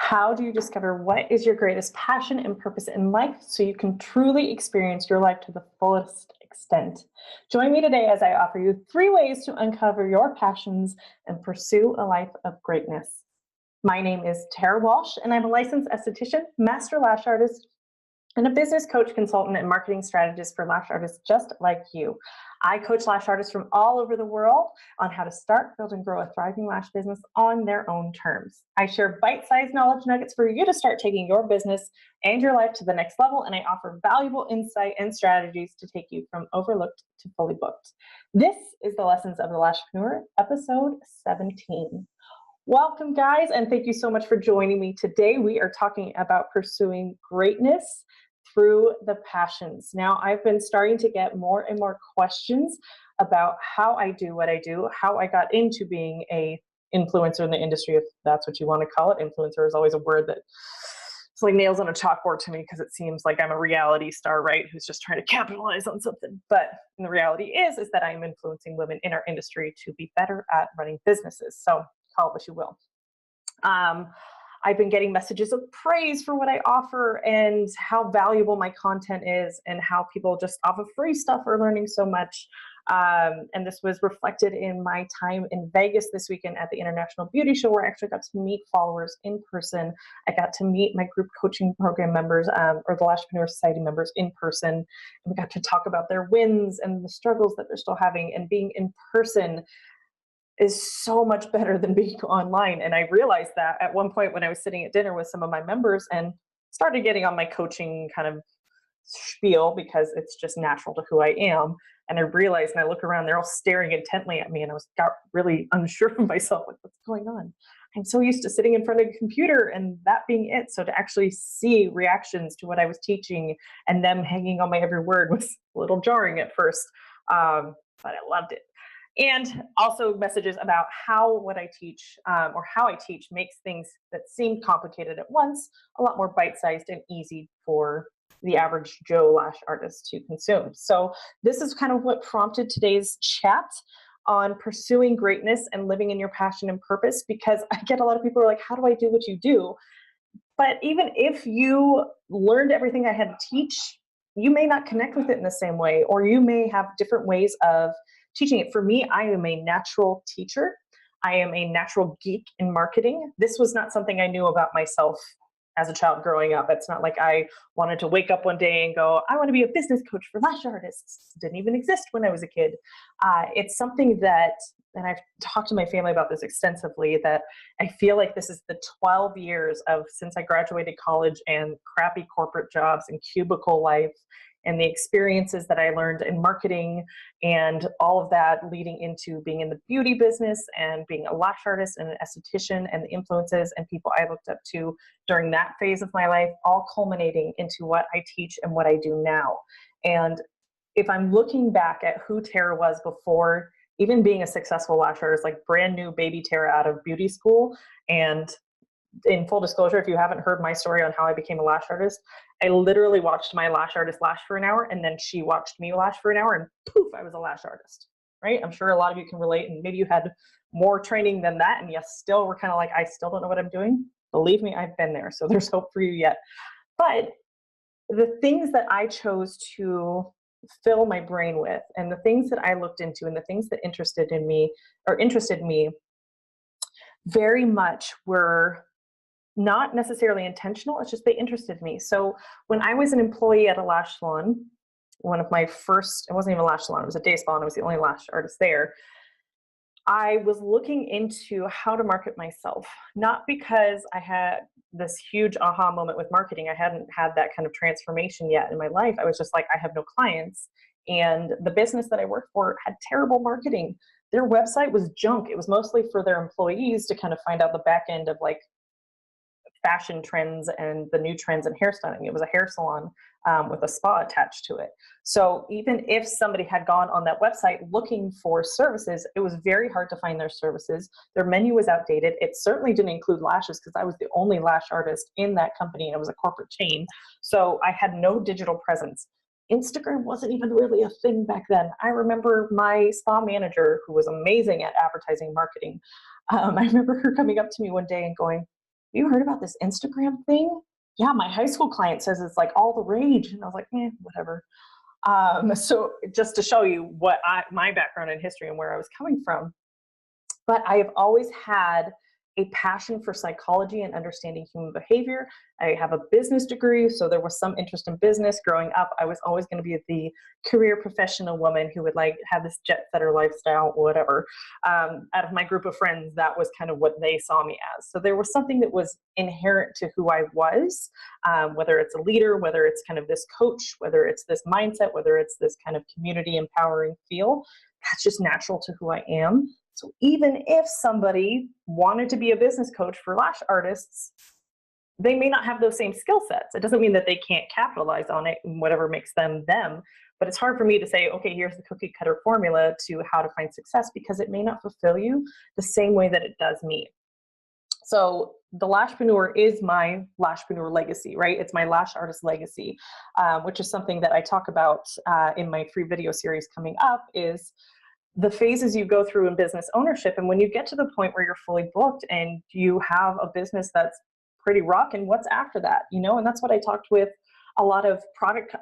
How do you discover what is your greatest passion and purpose in life so you can truly experience your life to the fullest extent? Join me today as I offer you 3 ways to uncover your passions and pursue a life of greatness. My name is Tara Walsh, and I'm a licensed esthetician, master lash artist, and a business coach, consultant, and marketing strategist for lash artists just like you. I coach lash artists from all over the world on how to start, build, and grow a thriving lash business on their own terms. I share bite-sized knowledge nuggets for you to start taking your business and your life to the next level, and I offer valuable insight and strategies to take you from overlooked to fully booked. This is the Lessons of the Lashpreneur, episode 17. Welcome, guys, and thank you so much for joining me today. We are talking about pursuing greatness through the passions. Now, I've been starting to get more and more questions about how I do what I do, how I got into being a influencer in the industry, if that's what you want to call it. Influencer is always a word that it's like nails on a chalkboard to me because it seems like I'm a reality star, right? Who's just trying to capitalize on something. But the reality is that I'm influencing women in our industry to be better at running businesses. So call it what you will. I've been getting messages of praise for what I offer and how valuable my content is and how people just off of free stuff are learning so much. And this was reflected in my time in Vegas this weekend at the International Beauty Show, where I actually got to meet followers in person. I got to meet my group coaching program members or the Lashpreneur Society members in person. And we got to talk about their wins and the struggles that they're still having, and being in person is so much better than being online. And I realized that at one point when I was sitting at dinner with some of my members and started getting on my coaching kind of spiel, because it's just natural to who I am. And I realized, and I look around, they're all staring intently at me, and got really unsure of myself, like, what's going on? I'm so used to sitting in front of a computer and that being it. So to actually see reactions to what I was teaching and them hanging on my every word was a little jarring at first, but I loved it. And also messages about how what I teach or how I teach makes things that seem complicated at once a lot more bite-sized and easy for the average Joe lash artist to consume. So this is kind of what prompted today's chat on pursuing greatness and living in your passion and purpose, because I get a lot of people who are like, how do I do what you do? But even if you learned everything I had to teach, you may not connect with it in the same way, or you may have different ways of teaching it. For me, I am a natural teacher. I am a natural geek in marketing. This was not something I knew about myself as a child growing up. It's not like I wanted to wake up one day and go, I want to be a business coach for lash artists. It didn't even exist when I was a kid. It's something that, and I've talked to my family about this extensively, that I feel like this is the 12 years of since I graduated college and crappy corporate jobs and cubicle life, and the experiences that I learned in marketing and all of that leading into being in the beauty business and being a lash artist and an esthetician, and the influences and people I looked up to during that phase of my life, all culminating into what I teach and what I do now. And if I'm looking back at who Tara was before even being a successful lash artist, like brand new baby Tara out of beauty school, and in full disclosure, if you haven't heard my story on how I became a lash artist, I literally watched my lash artist lash for an hour, and then she watched me lash for an hour, and poof, I was a lash artist, right? I'm sure a lot of you can relate, and maybe you had more training than that, and yes, still we're kind of like, I still don't know what I'm doing. Believe me, I've been there, so there's hope for you yet. But the things that I chose to fill my brain with, and the things that I looked into, and the things that interested me very much were not necessarily intentional. It's just they interested me. So when I was an employee at a lash salon, one of my first, it wasn't even a lash salon, it was a day spa, and I was the only lash artist there. I was looking into how to market myself, not because I had this huge aha moment with marketing. I hadn't had that kind of transformation yet in my life. I was just like, I have no clients. And the business that I worked for had terrible marketing. Their website was junk. It was mostly for their employees to kind of find out the back end of like fashion trends and the new trends in hairstyling. It was a hair salon with a spa attached to it. So even if somebody had gone on that website looking for services, it was very hard to find their services. Their menu was outdated. It certainly didn't include lashes, because I was the only lash artist in that company, and it was a corporate chain. So I had no digital presence. Instagram wasn't even really a thing back then. I remember my spa manager, who was amazing at advertising marketing. I remember her coming up to me one day and going, you heard about this Instagram thing? Yeah, my high school client says it's like all the rage. And I was like, whatever. So just to show you what my background in history and where I was coming from. But I have always had a passion for psychology and understanding human behavior. I have a business degree, so there was some interest in business. Growing up, I was always going to be the career professional woman who would like have this jet setter lifestyle, whatever. Out of my group of friends, that was kind of what they saw me as. So there was something that was inherent to who I was, whether it's a leader, whether it's kind of this coach, whether it's this mindset, whether it's this kind of community empowering feel. That's just natural to who I am. So even if somebody wanted to be a business coach for lash artists, they may not have those same skill sets. It doesn't mean that they can't capitalize on it and whatever makes them them, but it's hard for me to say, okay, here's the cookie cutter formula to how to find success, because it may not fulfill you the same way that it does me. So the Lashpreneur is my Lashpreneur legacy, right? It's my lash artist legacy, which is something that I talk about in my free video series coming up, is the phases you go through in business ownership. And when you get to the point where you're fully booked and you have a business that's pretty rocking, what's after that, And that's what I talked with a lot of product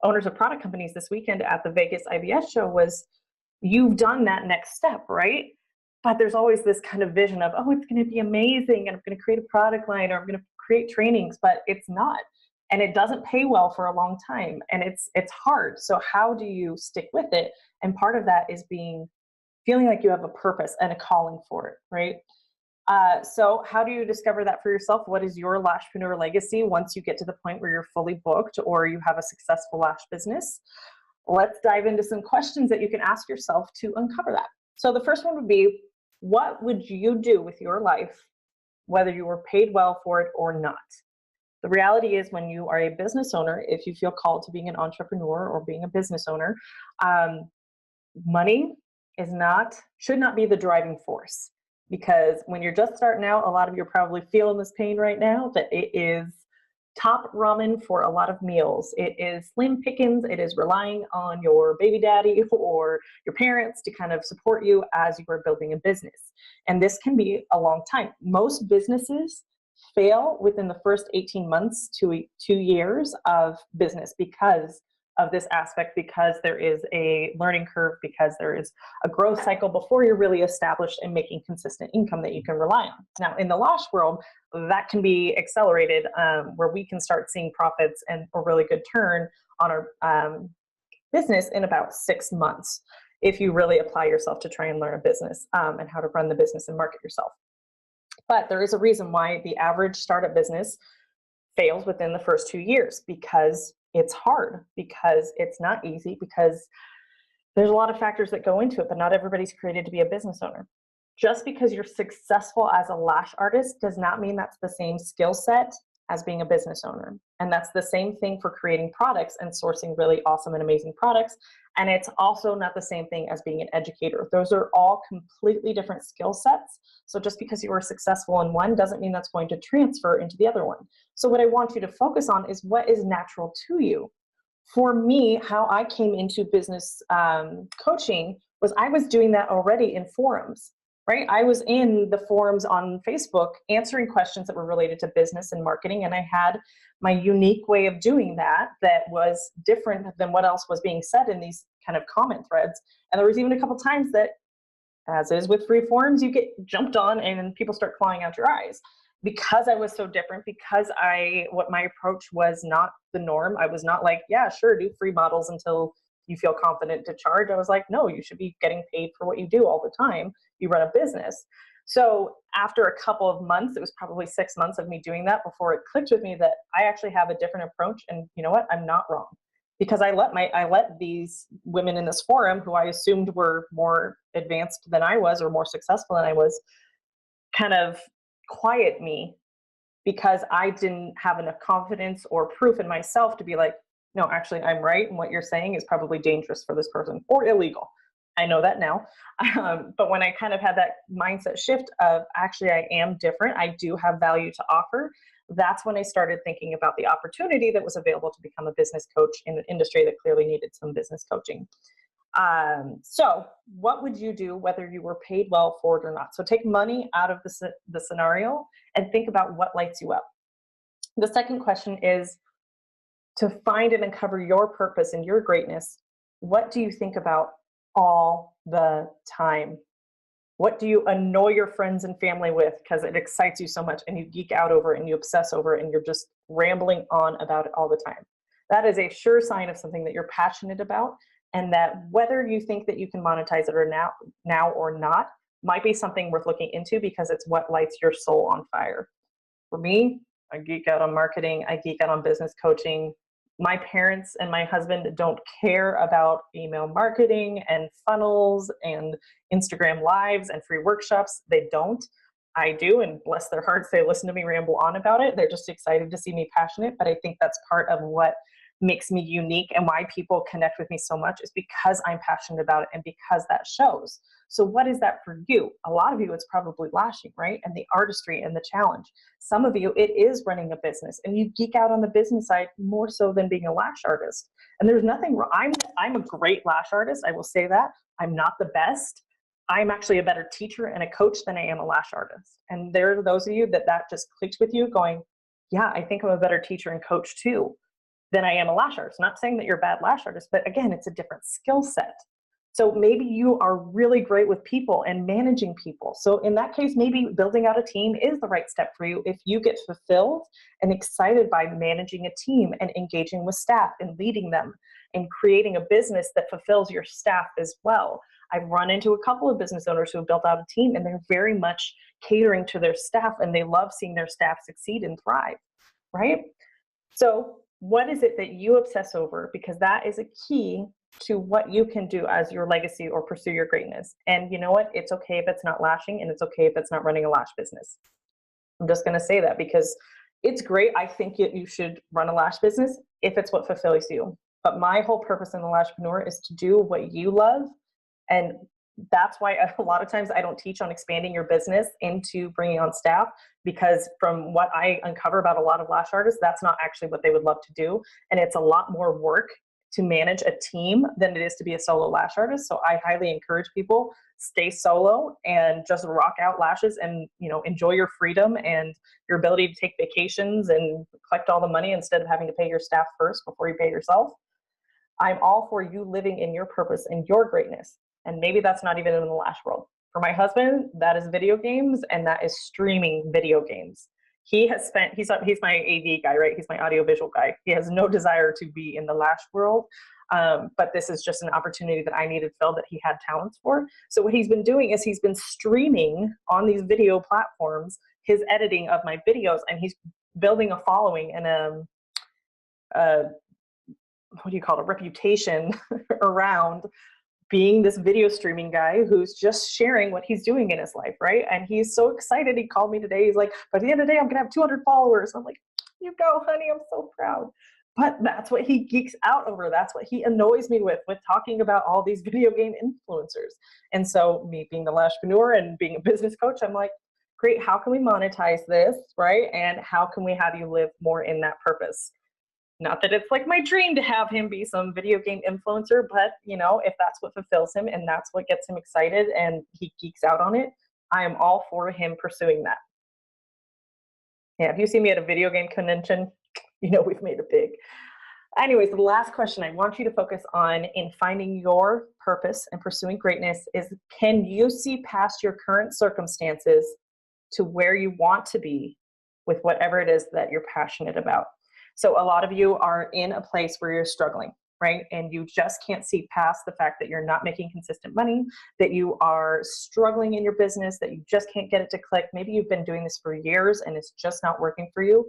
owners of product companies this weekend at the Vegas IBS show was, you've done that next step, right? But there's always this kind of vision of, oh, it's going to be amazing, and I'm going to create a product line, or I'm going to create trainings, but it's not. And it doesn't pay well for a long time, and it's hard. So how do you stick with it? And part of that is feeling like you have a purpose and a calling for it, right? So how do you discover that for yourself? What is your Lashpreneur legacy once you get to the point where you're fully booked or you have a successful lash business? Let's dive into some questions that you can ask yourself to uncover that. So the first one would be, what would you do with your life, whether you were paid well for it or not? The reality is, when you are a business owner, if you feel called to being an entrepreneur or being a business owner, money should not be the driving force. Because when you're just starting out, a lot of you are probably feeling this pain right now, that it is top ramen for a lot of meals. It is slim pickings. It is relying on your baby daddy or your parents to kind of support you as you are building a business. And this can be a long time. Most businesses fail within the first 18 months to 2 years of business because of this aspect, because there is a learning curve, because there is a growth cycle before you're really established and making consistent income that you can rely on. Now, in the lash world, that can be accelerated, where we can start seeing profits and a really good turn on our business in about 6 months, if you really apply yourself to try and learn a business and how to run the business and market yourself. But there is a reason why the average startup business fails within the first 2 years, because it's hard, because it's not easy, because there's a lot of factors that go into it, but not everybody's created to be a business owner. Just because you're successful as a lash artist does not mean that's the same skill set as being a business owner. And that's the same thing for creating products and sourcing really awesome and amazing products. And it's also not the same thing as being an educator. Those are all completely different skill sets. So just because you are successful in one doesn't mean that's going to transfer into the other one. So what I want you to focus on is what is natural to you. For me, how I came into business coaching was I was doing that already in forums, right? I was in the forums on Facebook answering questions that were related to business and marketing, and I had my unique way of doing that was different than what else was being said in these kind of comment threads. And there was even a couple times that, as is with free forums, you get jumped on and people start clawing out your eyes. Because I was so different, because what my approach was not the norm. I was not like, yeah, sure, do free models until you feel confident to charge. I was like, no, you should be getting paid for what you do all the time. You run a business. So after a couple of months, it was probably 6 months of me doing that before it clicked with me that I actually have a different approach. And you know what? I'm not wrong. Because I let these women in this forum, who I assumed were more advanced than I was or more successful than I was, kind of quiet me, because I didn't have enough confidence or proof in myself to be like, no, actually I'm right, and what you're saying is probably dangerous for this person or illegal. I know that now. But when I kind of had that mindset shift of, actually I am different, I do have value to offer, that's when I started thinking about the opportunity that was available to become a business coach in an industry that clearly needed some business coaching. So what would you do whether you were paid well for it or not? So take money out of the scenario and think about what lights you up. The second question is to find and uncover your purpose and your greatness. What do you think about all the time? What do you annoy your friends and family with because it excites you so much and you geek out over it and you obsess over it and you're just rambling on about it all the time? That is a sure sign of something that you're passionate about, and that whether you think that you can monetize it or now or not might be something worth looking into, because it's what lights your soul on fire. For me, I geek out on marketing, I geek out on business coaching. My parents and my husband don't care about email marketing and funnels and Instagram lives and free workshops. They don't. I do, and bless their hearts, they listen to me ramble on about it. They're just excited to see me passionate, but I think that's part of what makes me unique and why people connect with me so much, is because I'm passionate about it and because that shows. So what is that for you? A lot of you, it's probably lashing, right? And the artistry and the challenge. Some of you, it is running a business and you geek out on the business side more so than being a lash artist. And there's nothing wrong. I'm a great lash artist. I will say that. I'm not the best. I'm actually a better teacher and a coach than I am a lash artist. And there are those of you that just clicked with you going, yeah, I think I'm a better teacher and coach too than I am a lash artist. Not saying that you're a bad lash artist, but again, it's a different skill set. So maybe you are really great with people and managing people. So in that case, maybe building out a team is the right step for you if you get fulfilled and excited by managing a team and engaging with staff and leading them and creating a business that fulfills your staff as well. I've run into a couple of business owners who have built out a team and they're very much catering to their staff and they love seeing their staff succeed and thrive, right? So what is it that you obsess over? Because that is a key to what you can do as your legacy or pursue your greatness. And you know what? It's okay if it's not lashing, and it's okay if it's not running a lash business. I'm just going to say that because it's great. I think you should run a lash business if it's what fulfills you. But my whole purpose in the Lashpreneur is to do what you love. And that's why a lot of times I don't teach on expanding your business into bringing on staff, because from what I uncover about a lot of lash artists, that's not actually what they would love to do. And it's a lot more work to manage a team than it is to be a solo lash artist. So I highly encourage people, stay solo and just rock out lashes and, enjoy your freedom and your ability to take vacations and collect all the money instead of having to pay your staff first before you pay yourself. I'm all for you living in your purpose and your greatness. And maybe that's not even in the lash world. For my husband, that is video games, and that is streaming video games. He's my AV guy, right? He's my audiovisual guy. He has no desire to be in the lash world. But this is just an opportunity that I needed filled that he had talents for. So what he's been doing is he's been streaming on these video platforms his editing of my videos, and he's building a following and a reputation around being this video streaming guy who's just sharing what he's doing in his life, right? And he's so excited. He called me today. He's like, by the end of the day, I'm going to have 200 followers. I'm like, you go, honey. I'm so proud. But that's what he geeks out over. That's what he annoys me with talking about all these video game influencers. And so me being the Lashpreneur and being a business coach, I'm like, great, how can we monetize this, right? And how can we have you live more in that purpose? Not that it's like my dream to have him be some video game influencer, but if that's what fulfills him and that's what gets him excited and he geeks out on it, I am all for him pursuing that. Yeah, if you see me at a video game convention, we've made it big. Anyways, the last question I want you to focus on in finding your purpose and pursuing greatness is, can you see past your current circumstances to where you want to be with whatever it is that you're passionate about? So a lot of you are in a place where you're struggling, right? And you just can't see past the fact that you're not making consistent money, that you are struggling in your business, that you just can't get it to click. Maybe you've been doing this for years and it's just not working for you.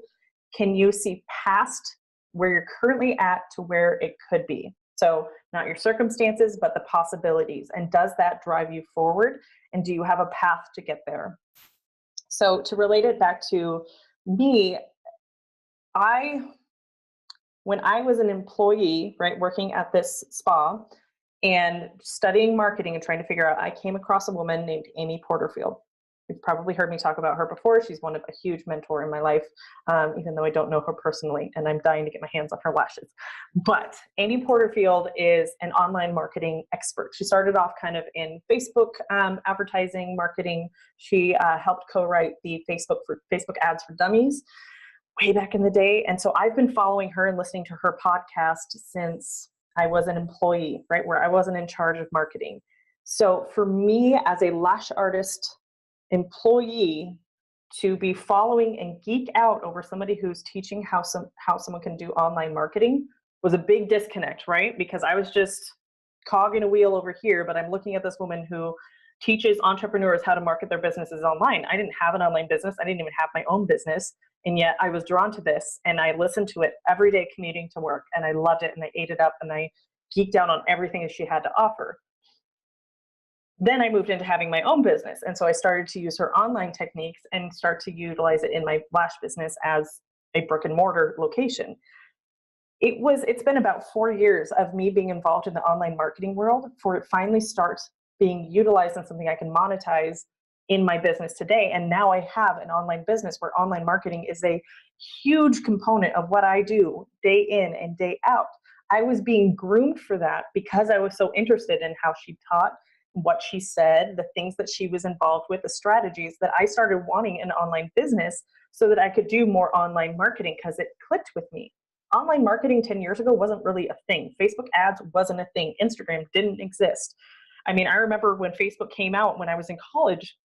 Can you see past where you're currently at to where it could be? So not your circumstances, but the possibilities. And does that drive you forward? And do you have a path to get there? So to relate it back to me, when I was an employee, right, working at this spa and studying marketing and trying to figure out, I came across a woman named Amy Porterfield. You've probably heard me talk about her before. She's one of a huge mentor in my life, even though I don't know her personally, and I'm dying to get my hands on her lashes. But Amy Porterfield is an online marketing expert. She started off kind of in Facebook advertising marketing. She helped co-write the Facebook ads for dummies way back in the day. And so I've been following her and listening to her podcast since I was an employee, right, where I wasn't in charge of marketing. So for me as a lash artist employee to be following and geek out over somebody who's teaching how someone can do online marketing was a big disconnect, right? Because I was just cog in a wheel over here, but I'm looking at this woman who teaches entrepreneurs how to market their businesses online. I didn't have an online business. I didn't even have my own business. And yet I was drawn to this, and I listened to it every day commuting to work, and I loved it, and I ate it up, and I geeked out on everything that she had to offer. Then I moved into having my own business. And so I started to use her online techniques and start to utilize it in my lash business as a brick and mortar location. It's been about 4 years of me being involved in the online marketing world for it finally starts being utilized in something I can monetize in my business today. And now I have an online business where online marketing is a huge component of what I do day in and day out. I was being groomed for that because I was so interested in how she taught, what she said, the things that she was involved with, the strategies, that I started wanting an online business so that I could do more online marketing because it clicked with me. Online marketing 10 years ago wasn't really a thing. Facebook ads wasn't a thing. Instagram didn't exist. I mean, I remember when Facebook came out when I was in college,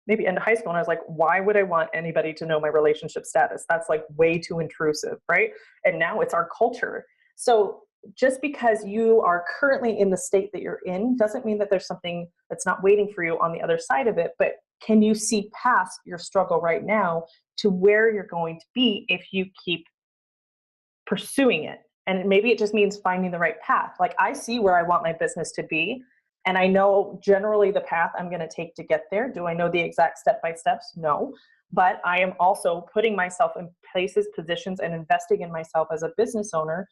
maybe into high school, and I was like, why would I want anybody to know my relationship status? That's like way too intrusive, right? And now it's our culture. So just because you are currently in the state that you're in doesn't mean that there's something that's not waiting for you on the other side of it. But can you see past your struggle right now to where you're going to be if you keep pursuing it? And maybe it just means finding the right path. Like I see where I want my business to be, and I know generally the path I'm going to take to get there. Do I know the exact step by steps? No. But I am also putting myself in places, positions, and investing in myself as a business owner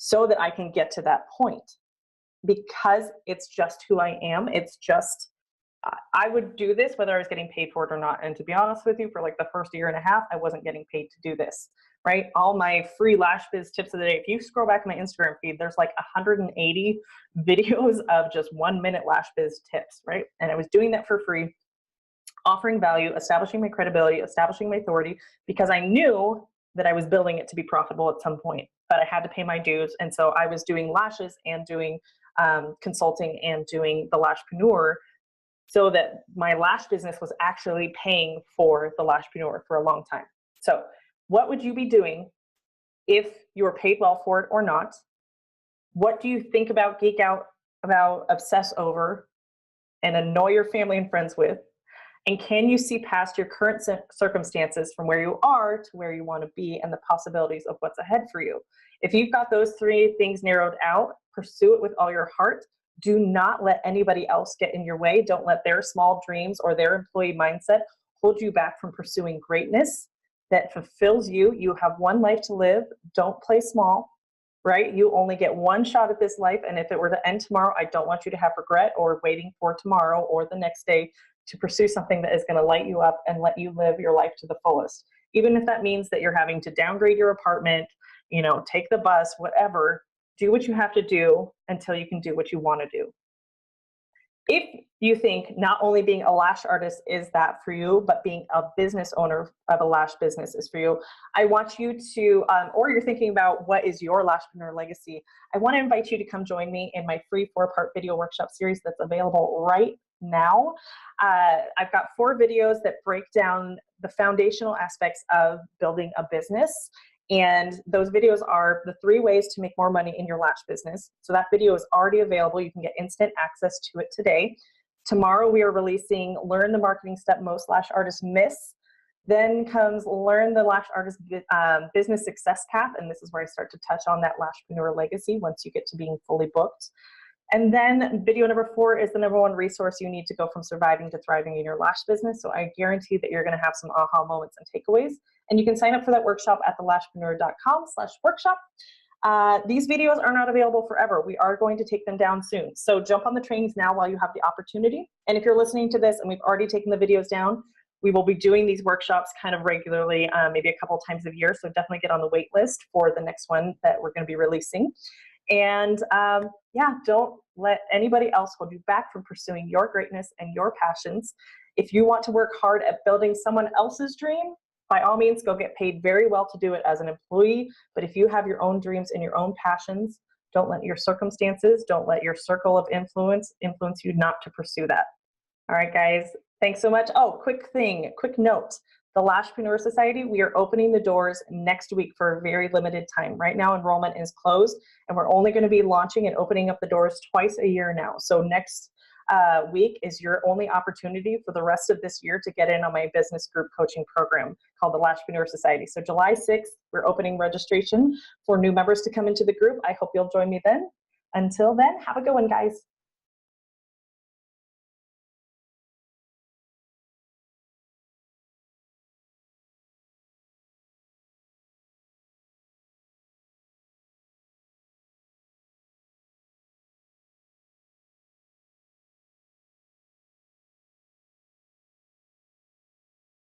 so that I can get to that point, because it's just who I am. It's just, I would do this whether I was getting paid for it or not. And to be honest with you, for like the first year and a half, I wasn't getting paid to do this, right? All my free lash biz tips of the day, if you scroll back my Instagram feed, there's like 180 videos of just 1 minute lash biz tips, right? And I was doing that for free, offering value, establishing my credibility, establishing my authority, because I knew that I was building it to be profitable at some point, but I had to pay my dues. And so I was doing lashes and doing consulting and doing the Lashpreneur, so that my lash business was actually paying for the Lashpreneur for a long time. So what would you be doing if you were paid well for it or not? What do you think about, geek out about, obsess over, and annoy your family and friends with? And can you see past your current circumstances from where you are to where you want to be and the possibilities of what's ahead for you? If you've got those 3 things narrowed out, pursue it with all your heart. Do not let anybody else get in your way. Don't let their small dreams or their employee mindset hold you back from pursuing greatness that fulfills you. You have one life to live. Don't play small, right? You only get one shot at this life. And if it were to end tomorrow, I don't want you to have regret or waiting for tomorrow or the next day to pursue something that is going to light you up and let you live your life to the fullest. Even if that means that you're having to downgrade your apartment, take the bus, whatever, do what you have to do until you can do what you want to do. If you think not only being a lash artist is that for you, but being a business owner of a lash business is for you, I want you to, or you're thinking about what is your Lashpreneur legacy, I want to invite you to come join me in my free 4-part video workshop series that's available right now. I've got 4 videos that break down the foundational aspects of building a business. And those videos are the 3 ways to make more money in your lash business. So that video is already available. You can get instant access to it today. Tomorrow we are releasing Learn the Marketing Step Most Lash Artists Miss. Then comes Learn the Lash Artist Business Success Path. And this is where I start to touch on that Lashpreneur legacy once you get to being fully booked. And then video number 4 is the #1 resource you need to go from surviving to thriving in your lash business. So I guarantee that you're going to have some aha moments and takeaways. And you can sign up for that workshop at thelashpreneur.com/workshop. These videos are not available forever. We are going to take them down soon. So jump on the trainings now while you have the opportunity. And if you're listening to this and we've already taken the videos down, we will be doing these workshops kind of regularly, maybe a couple of times a year. So definitely get on the wait list for the next one that we're going to be releasing. And yeah, don't let anybody else hold you back from pursuing your greatness and your passions. If you want to work hard at building someone else's dream, by all means, go get paid very well to do it as an employee. But if you have your own dreams and your own passions, don't let your circumstances, don't let your circle of influence you not to pursue that. All right, guys, thanks so much. Oh, quick note. The Lashpreneur Society, we are opening the doors next week for a very limited time. Right now, enrollment is closed, and we're only going to be launching and opening up the doors twice a year now. So next week is your only opportunity for the rest of this year to get in on my business group coaching program called the Lashpreneur Society. So July 6th, we're opening registration for new members to come into the group. I hope you'll join me then. Until then, have a good one, guys.